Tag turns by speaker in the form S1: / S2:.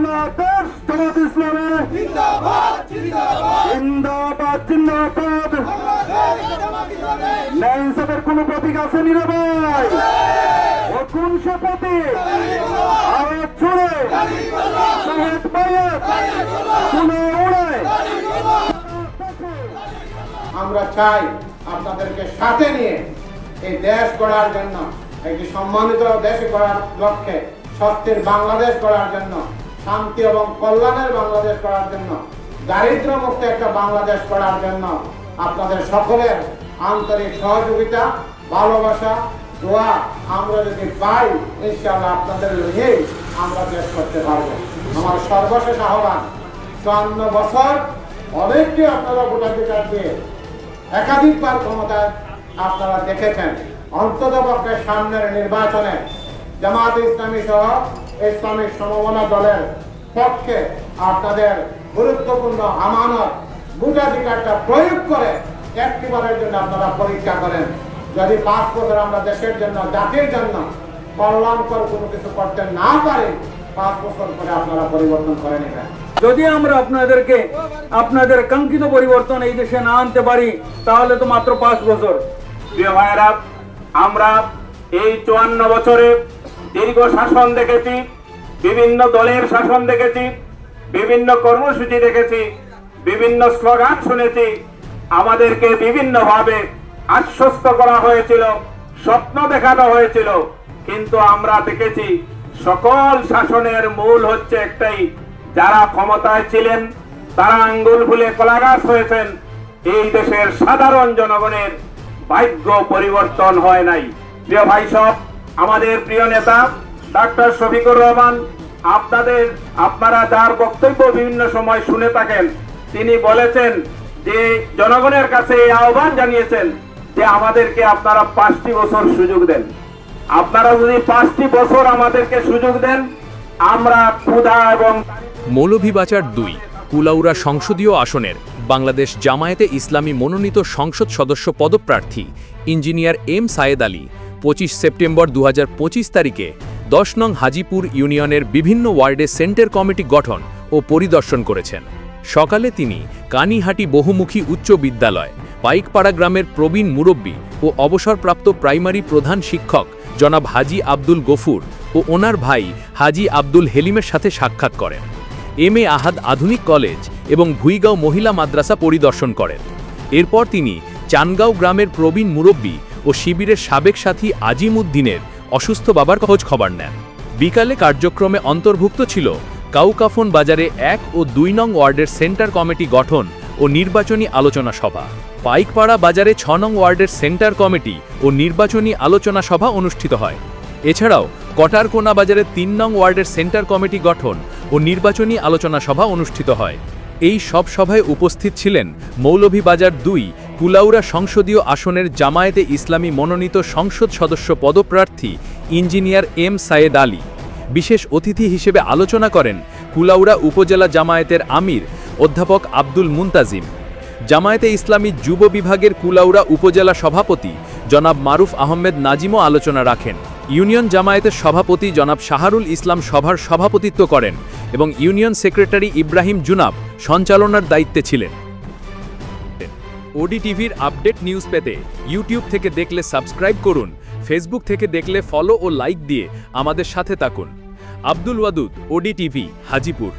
S1: বাংলাদেশ জামাত ইসলামী জিন্দাবাদ জিন্দাবাদ জিন্দাবাদ। ন্যায় ইনসাফের কোন প্রতীক আছে নি রে ভাই? ও কোন সে প্রতীক? আওয়াজ ছড়ে শহীদ ভাইয়ের কোন উড়ায়।
S2: আমরা চাই আপনাদেরকে সাথে নিয়ে এই দেশ গড়ার জন্য, একটি সম্মানিত দেশ গড়ার লক্ষ্যে, সত্যের বাংলাদেশ গড়ার জন্য, শান্তি এবং কল্যাণের বাংলাদেশ গড়ার জন্য, দারিদ্র মুক্ত একটা বাংলাদেশ গড়ার জন্য আপনাদের সকলের আন্তরিক সহযোগিতা, ভালোবাসা, দোয়া আমরা যদি পাই, ইনশাআল্লাহ আপনাদের নিয়েই আমরা দেশ করতে পারবো। আমার সর্বশেষ আহ্বান, 54 বছর অনেককে আপনারা ভোটাধিকার দিয়ে একাধিকবার ক্ষমতায় আপনারা দেখেছেন। অন্ততপক্ষে সামনের নির্বাচনে জামাত ইসলামী সহ ইসলামিক সমমনা দলের পক্ষে আপনাদের গুরুত্বপূর্ণ আমানত ভোটাধিকারটা প্রয়োগ করে একটিবারের জন্য আপনারা পরীক্ষা করেন। যদি 5 বছর আমরা দেশের জন্য, জাতির জন্য কল্যাণকর কোনো কিছু করতে না পারি, 5 বছর পরে আপনারা পরিবর্তন করে নেবেন।
S1: যদি আমরা আপনাদেরকে আপনাদের কাঙ্ক্ষিত পরিবর্তন এই দেশে না আনতে পারি, তাহলে তো মাত্র 5 বছর।
S3: প্রিয় ভাইয়েরা, আমরা এই 54 বছরে দীর্ঘ শাসন দেখেছি, বিভিন্ন দলের শাসন দেখেছি, বিভিন্ন কর্মসূচি দেখেছি, বিভিন্ন স্লোগান শুনেছি, আমাদেরকে বিভিন্নভাবে আশ্বস্ত করা হয়েছিল, স্বপ্ন দেখানো হয়েছিল, কিন্তু আমরা দেখেছি সকল শাসনের মূল হচ্ছে একটাই, যারা ক্ষমতায় ছিলেন তারা আঙ্গুল ফুলে কলাগাছ হয়েছেন। এই দেশের সাধারণ জনগণের ভাগ্য পরিবর্তন হয় নাই। প্রিয় ভাই সব, আমাদের প্রিয় নেতা ডাক্তার শফিকুর রহমান, আপনারা যার বক্তব্য বিভিন্ন সময় শুনে থাকেন, তিনি বলেছেন যে জনগণের কাছে এই আহ্বান জানিয়েছেন যে আমাদেরকে আপনারা 5টি বছর সুযোগ দেন। আপনারা যদি 5টি বছর আমাদেরকে সুযোগ দেন, আমরা ক্ষুধা এবং
S4: মৌলভীবাজার 2 কুলাউড়া সংসদীয় আসনের বাংলাদেশ জামায়াতে ইসলামী মনোনীত সংসদ সদস্য পদপ্রার্থী ইঞ্জিনিয়ার এম সায়েদ আলী 25 সেপ্টেম্বর 2025 তারিখে 10 নং হাজিপুর ইউনিয়নের বিভিন্ন ওয়ার্ডে সেন্টার কমিটি গঠন ও পরিদর্শন করেছেন। সকালে তিনি কানিহাটি বহুমুখী উচ্চ বিদ্যালয়, পাইকপাড়া গ্রামের প্রবীণ মুরব্বী ও অবসরপ্রাপ্ত প্রাইমারি প্রধান শিক্ষক জনাব হাজি আব্দুল গফুর ও ওনার ভাই হাজি আব্দুল হেলিমের সাথে সাক্ষাৎ করেন। এম এ আহাদ আধুনিক কলেজ এবং ভুইগাঁও মহিলা মাদ্রাসা পরিদর্শন করেন। এরপর তিনি চানগাঁও গ্রামের প্রবীণ মুরব্বী ও শিবিরের সাবেক সাথী আজিম উদ্দিনের অসুস্থ বাবার খোঁজ খবর নেন। বিকালে কার্যক্রমে অন্তর্ভুক্ত ছিল কাউকাফন বাজারে 1 ও 2 নং ওয়ার্ডের সেন্টার কমিটি গঠন ও নির্বাচনী আলোচনা সভা। পাইকপাড়া বাজারে 6 নং ওয়ার্ডের সেন্টার কমিটি ও নির্বাচনী আলোচনা সভা অনুষ্ঠিত হয়। এছাড়াও কটারকোনা বাজারে 3 নং ওয়ার্ডের সেন্টার কমিটি গঠন ও নির্বাচনী আলোচনা সভা অনুষ্ঠিত হয়। এই সব সভায় উপস্থিত ছিলেন মৌলভীবাজার 2 কুলাউড়া সংসদীয় আসনের জামায়াতে ইসলামী মনোনীত সংসদ সদস্য পদপ্রার্থী ইঞ্জিনিয়ার এম সায়েদ আলী। বিশেষ অতিথি হিসেবে আলোচনা করেন কুলাউড়া উপজেলা জামায়াতের আমির অধ্যাপক আব্দুল মুনতাজিম। জামায়াতে ইসলামী যুব বিভাগের কুলাউড়া উপজেলা সভাপতি জনাব মারুফ আহমেদ নাজিমও আলোচনা রাখেন। ইউনিয়ন জামায়াতের সভাপতি জনাব শাহরুল ইসলাম সভার সভাপতিত্ব করেন এবং ইউনিয়ন সেক্রেটারি ইব্রাহিম জুনাব সঞ্চালনার দায়িত্বে ছিলেন। ওডিটিভির আপডেট নিউজ পেতে ইউটিউব থেকে দেখলে সাবস্ক্রাইব করুন, ফেসবুক থেকে দেখলে ফলো ও লাইক দিয়ে আমাদের সাথে থাকুন। আব্দুল ওয়াদুদ, ওডিটিভি, হাজিপুর।